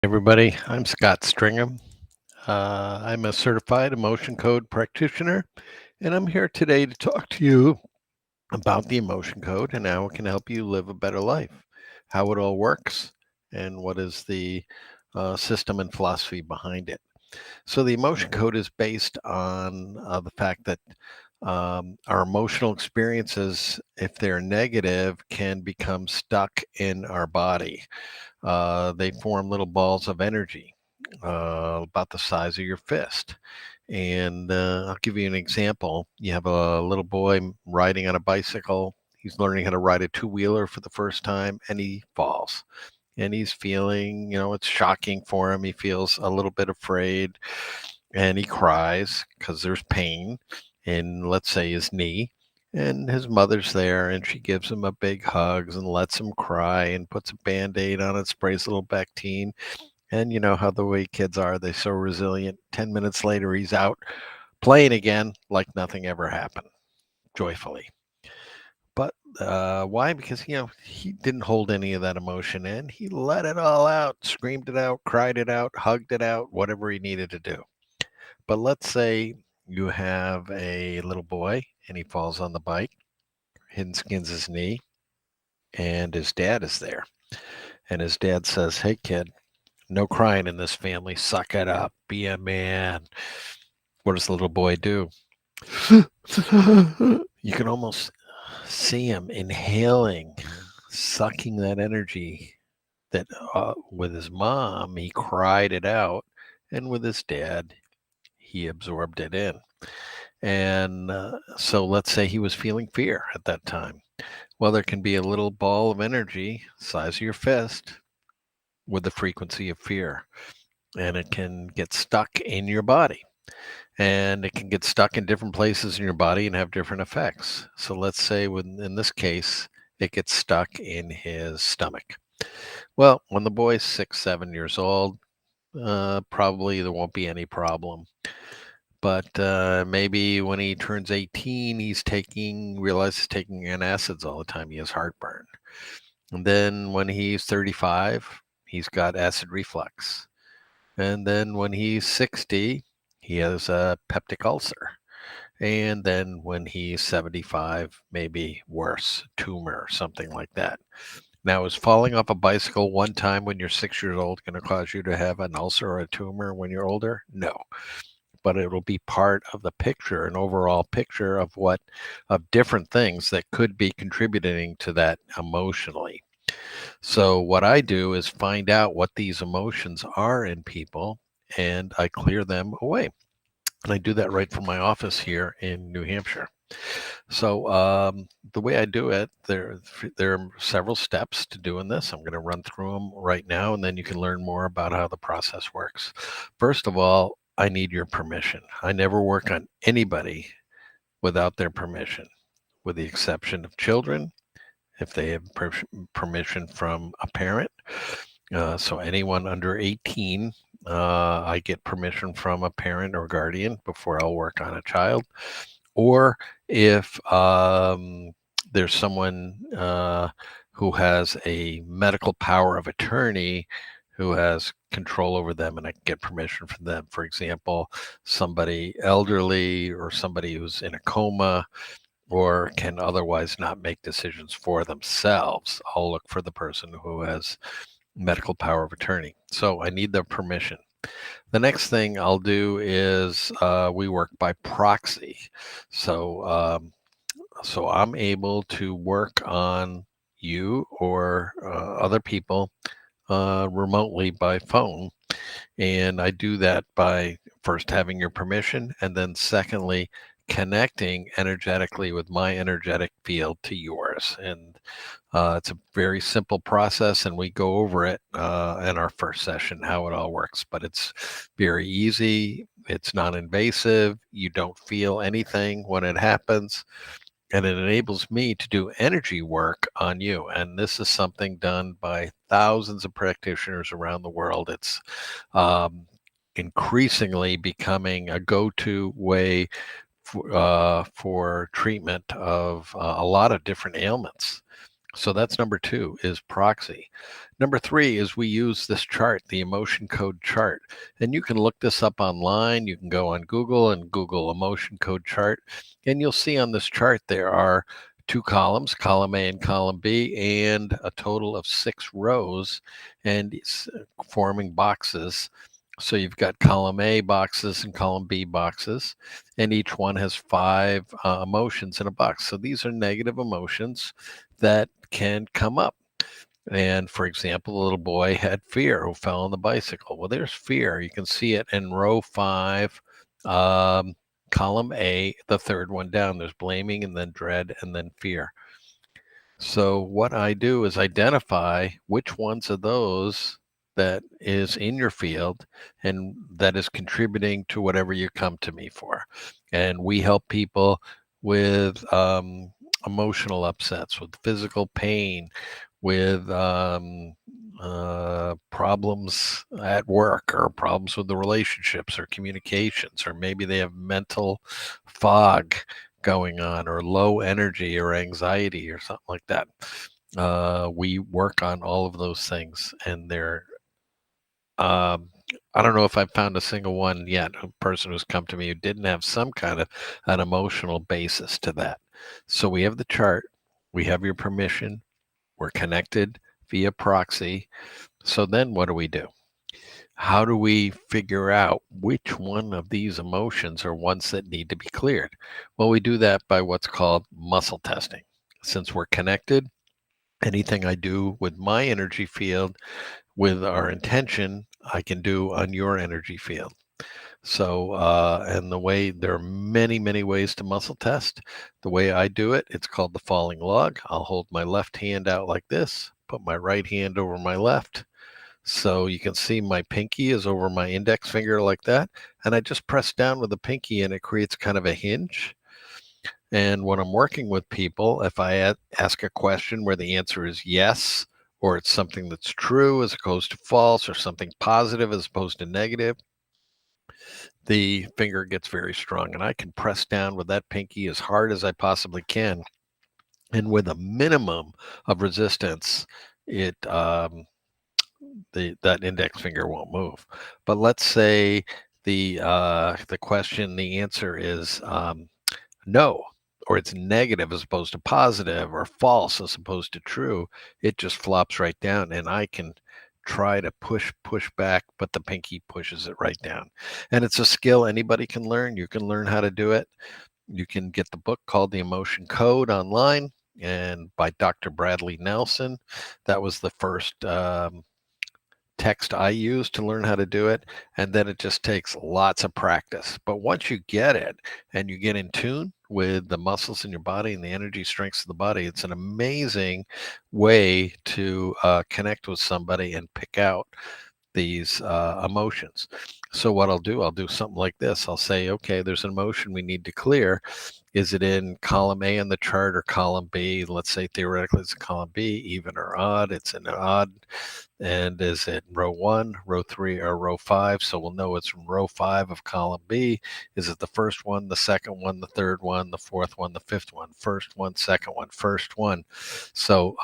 Everybody, I'm Scott Stringham. I'm a certified emotion code practitioner, and I'm here today to talk to you about the emotion code and how it can help you live a better life, how it all works, and what is the system and philosophy behind it. So, the emotion code is based on the fact that our emotional experiences, if they're negative, can become stuck in our body. They form little balls of energy about the size of your fist. And I'll give you an example. You have a little boy riding on a bicycle. He's learning how to ride a two wheeler for the first time and he falls. And he's feeling, it's shocking for him. He feels a little bit afraid and he cries because there's pain in, let's say, his knee. And his mother's there and she gives him a big hugs and lets him cry and puts a band-aid on it, sprays a little Bactine. And you know how the way kids are, they're so resilient. 10 minutes later, he's out playing again like nothing ever happened, joyfully. But why? Because, he didn't hold any of that emotion in. He let it all out, screamed it out, cried it out, hugged it out, whatever he needed to do. But let's say you have a little boy and he falls on the bike and skins his knee, and his dad is there. And his dad says, "Hey, kid, no crying in this family. Suck it up. Be a man." What does the little boy do? You can almost see him inhaling, sucking that energy that with his mom, he cried it out. And with his dad, he absorbed it in. And so let's say he was feeling fear at that time. Well, there can be a little ball of energy, size of your fist, with the frequency of fear, and it can get stuck in your body. And it can get stuck in different places in your body and have different effects. So let's say in this case, it gets stuck in his stomach. Well, when the boy's 6, 7 years old, probably there won't be any problem. But maybe when he turns 18, realizes taking antacids all the time. He has heartburn. And then when he's 35, he's got acid reflux. And then when he's 60, he has a peptic ulcer. And then when he's 75, maybe worse, tumor, something like that. Now, is falling off a bicycle one time when you're 6 years old going to cause you to have an ulcer or a tumor when you're older? No, but it'll be part of the picture, an overall picture of different things that could be contributing to that emotionally. So, what I do is find out what these emotions are in people and I clear them away. And I do that right from my office here in New Hampshire. So the way I do it, there are several steps to doing this. I'm going to run through them right now, and then you can learn more about how the process works. First of all, I need your permission. I never work on anybody without their permission, with the exception of children, if they have permission from a parent. So anyone under 18, I get permission from a parent or guardian before I'll work on a child. Or if there's someone who has a medical power of attorney who has control over them and I can get permission from them. For example, somebody elderly or somebody who's in a coma or can otherwise not make decisions for themselves. I'll look for the person who has medical power of attorney. So I need their permission. The next thing I'll do is we work by proxy. So, so I'm able to work on you or other people remotely by phone. And I do that by first having your permission, and then secondly, connecting energetically with my energetic field to yours. And it's a very simple process, and we go over it in our first session, how it all works. But it's very easy, it's non invasive, you don't feel anything when it happens. And it enables me to do energy work on you. And this is something done by thousands of practitioners around the world. It's um, increasingly becoming a go-to way for treatment of a lot of different ailments. So that's number 2 is proxy. Number 3 is we use this chart, the emotion code chart. And you can look this up online. You can go on Google and Google emotion code chart. And you'll see on this chart there are 2 columns, column A and column B, and a total of 6 rows, and it's forming boxes. So you've got column A boxes and column B boxes, and each one has 5 emotions in a box. So these are negative emotions that can come up. And for example, a little boy had fear who fell on the bicycle. Well, there's fear. You can see it in row 5, um, column A, the third one down. There's blaming and then dread and then fear. So what I do is identify which ones of those that is in your field and that is contributing to whatever you come to me for. And we help people with emotional upsets, with physical pain, with problems at work, or problems with the relationships or communications, or maybe they have mental fog going on, or low energy or anxiety or something like that. We work on all of those things, and they're um, I don't know if I've found a single one yet, a person who's come to me who didn't have some kind of an emotional basis to that. So we have the chart, we have your permission, we're connected via proxy. So then what do we do? How do we figure out which one of these emotions are ones that need to be cleared? Well, we do that by what's called muscle testing. Since we're connected, anything I do with my energy field, with our intention, I can do on your energy field. So, and the way there are many, many ways to muscle test. The way I do it, it's called the falling log. I'll hold my left hand out like this, put my right hand over my left. So you can see my pinky is over my index finger like that. And I just press down with the pinky and it creates kind of a hinge. And when I'm working with people, if I ask a question where the answer is yes, or it's something that's true as opposed to false, or something positive as opposed to negative, the finger gets very strong. And I can press down with that pinky as hard as I possibly can. And with a minimum of resistance, it that index finger won't move. But let's say the question, the answer is no, or it's negative as opposed to positive, or false as opposed to true. It just flops right down, and I can try to push back, but the pinky pushes it right down. And it's a skill anybody can learn. You can learn how to do it. You can get the book called The Emotion Code online, and by Dr. Bradley Nelson. That was the first text I use to learn how to do it. And then it just takes lots of practice. But once you get it and you get in tune with the muscles in your body and the energy strengths of the body, it's an amazing way to connect with somebody and pick out these emotions. So what I'll do something like this. I'll say, okay, there's an emotion we need to clear. Is it in column A in the chart or column B? Let's say theoretically it's column B, even or odd. It's an odd. And is it row 1, row 3, or row 5? So we'll know it's from row 5 of column B. Is it the first one, the second one, the third one, the fourth one, the fifth one? First one, second one, first one. So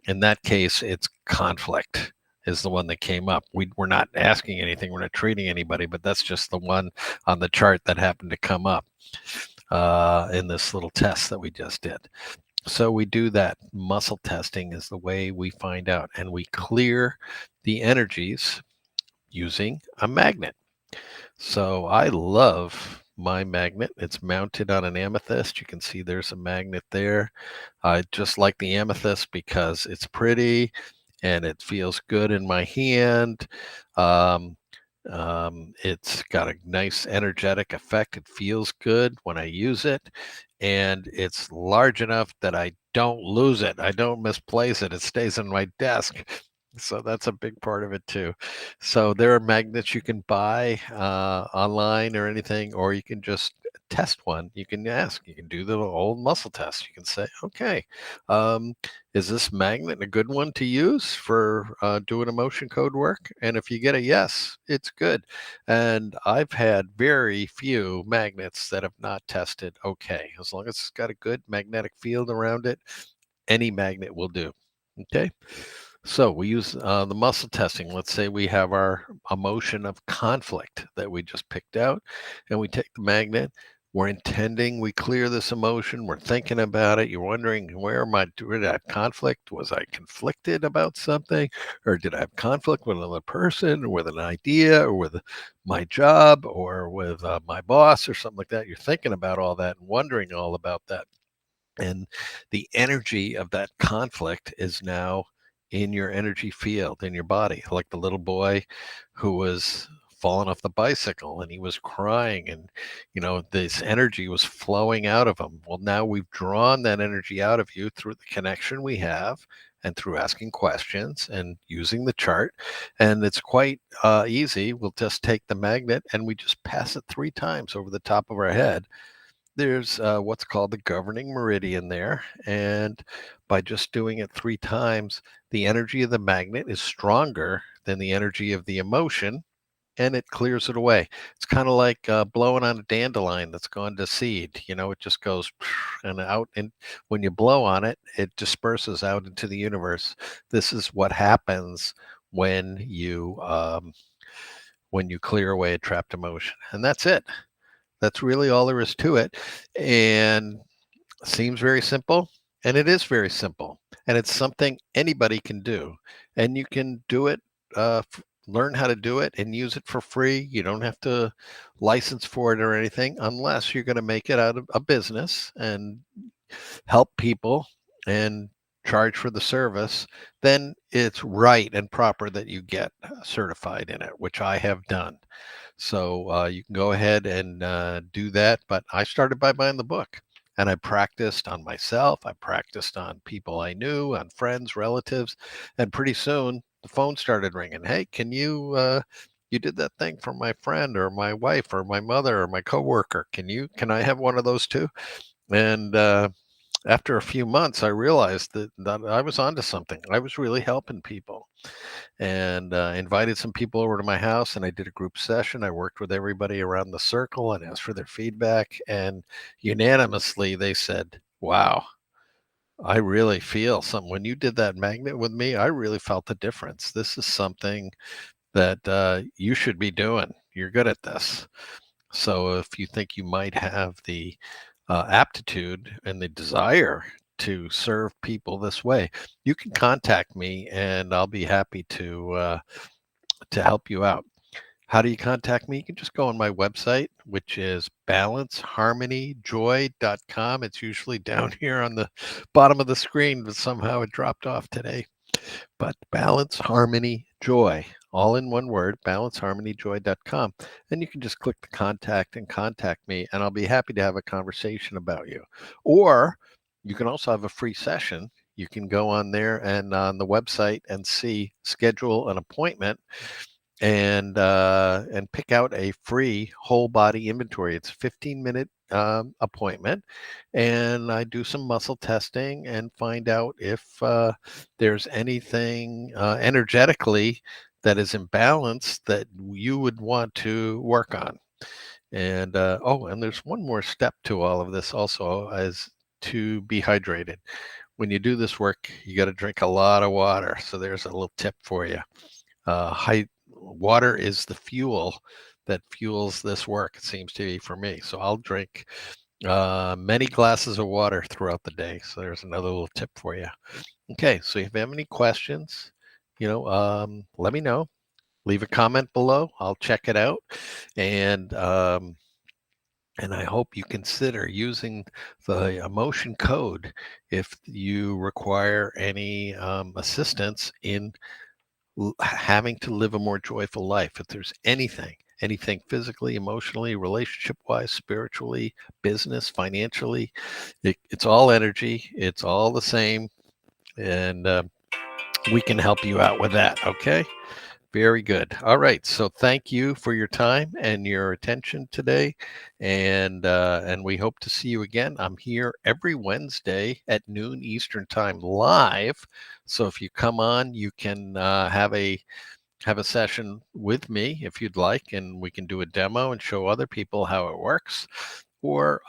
in that case, it's conflict is the one that came up. We're not asking anything. We're not treating anybody, but that's just the one on the chart that happened to come up in this little test that we just did. So we do that. Muscle testing is the way we find out, and we clear the energies using a magnet. So I love my magnet. It's mounted on an amethyst. You can see there's a magnet there. I just like the amethyst because it's pretty and it feels good in my hand. Um, it's got a nice energetic effect. It feels good when I use it, and it's large enough that I don't lose it. I don't misplace it. It stays on my desk. So that's a big part of it too. So there are magnets you can buy online or anything, or you can just test one. You can ask. You can do the old muscle test. You can say, okay, um, is this magnet a good one to use for doing emotion code work? And if you get a yes, it's good. And I've had very few magnets that have not tested okay. As long as it's got a good magnetic field around it, any magnet will do. Okay. So we use the muscle testing. Let's say we have our emotion of conflict that we just picked out, and we take the magnet. We're intending, we clear this emotion. We're thinking about it. You're wondering, where am I? Did I have conflict? Was I conflicted about something? Or did I have conflict with another person, or with an idea, or with my job, or with my boss, or something like that? You're thinking about all that and wondering all about that. And the energy of that conflict is now in your energy field in your body, like the little boy who was falling off the bicycle and he was crying, and this energy was flowing out of him. Well, now we've drawn that energy out of you through the connection we have, and through asking questions and using the chart. And it's quite easy. We'll just take the magnet and we just pass it 3 times over the top of our head. There's what's called the governing meridian there. And by just doing it 3 times, the energy of the magnet is stronger than the energy of the emotion, and it clears it away. It's kind of like blowing on a dandelion that's gone to seed. It just goes and out. And when you blow on it, it disperses out into the universe. This is what happens when you clear away a trapped emotion. And that's it. That's really all there is to it. And seems very simple, and it is very simple. And it's something anybody can do. And you can do it, learn how to do it and use it for free. You don't have to license for it or anything, unless you're going to make it out of a business and help people and charge for the service. Then it's right and proper that you get certified in it, which I have done. So you can go ahead and do that. But I started by buying the book, and I practiced on myself. I practiced on people I knew, on friends, relatives. And pretty soon the phone started ringing. Hey, you did that thing for my friend or my wife or my mother or my coworker. Can I have one of those too? And after a few months, I realized that I was onto something. I was really helping people, and invited some people over to my house, and I did a group session. I worked with everybody around the circle and asked for their feedback, and unanimously they said, wow, I really feel something. When you did that magnet with me, I really felt the difference. This is something that you should be doing. You're good at this. So if you think you might have the aptitude and the desire to serve people this way, you can contact me, and I'll be happy to help you out. How do you contact me? You can just go on my website, which is balanceharmonyjoy.com. It's usually down here on the bottom of the screen, but somehow it dropped off today. But Balance Harmony Joy, all in one word, balanceharmonyjoy.com. And you can just click the contact and contact me, and I'll be happy to have a conversation about you. Or you can also have a free session. You can go on there and on the website and schedule an appointment, and pick out a free whole body inventory. It's a 15-minute appointment, and I do some muscle testing and find out if there's anything energetically that is imbalanced that you would want to work on. And and there's one more step to all of this also, as to be hydrated. When you do this work, you got to drink a lot of water. So there's a little tip for you. Water is the fuel that fuels this work. It seems to be for me. So I'll drink many glasses of water throughout the day. So there's another little tip for you. Okay, so if you have any questions, let me know. Leave a comment below. I'll check it out, and I hope you consider using the emotion code if you require any assistance in having to live a more joyful life. If there's anything physically, emotionally, relationship wise, spiritually, business, financially, it's all energy, it's all the same. And we can help you out with that. Okay. Very good. All right. So thank you for your time and your attention today, and we hope to see you again. I'm here every Wednesday at noon Eastern Time live. So if you come on, you can have a session with me if you'd like, and we can do a demo and show other people how it works. Or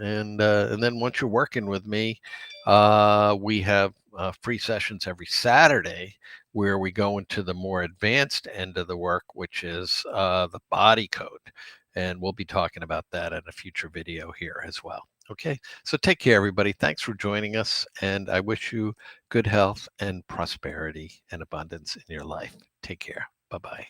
and then once you're working with me, We have free sessions every Saturday where we go into the more advanced end of the work, which is the body code. And we'll be talking about that in a future video here as well. Okay, so take care, everybody. Thanks for joining us. And I wish you good health and prosperity and abundance in your life. Take care. Bye-bye.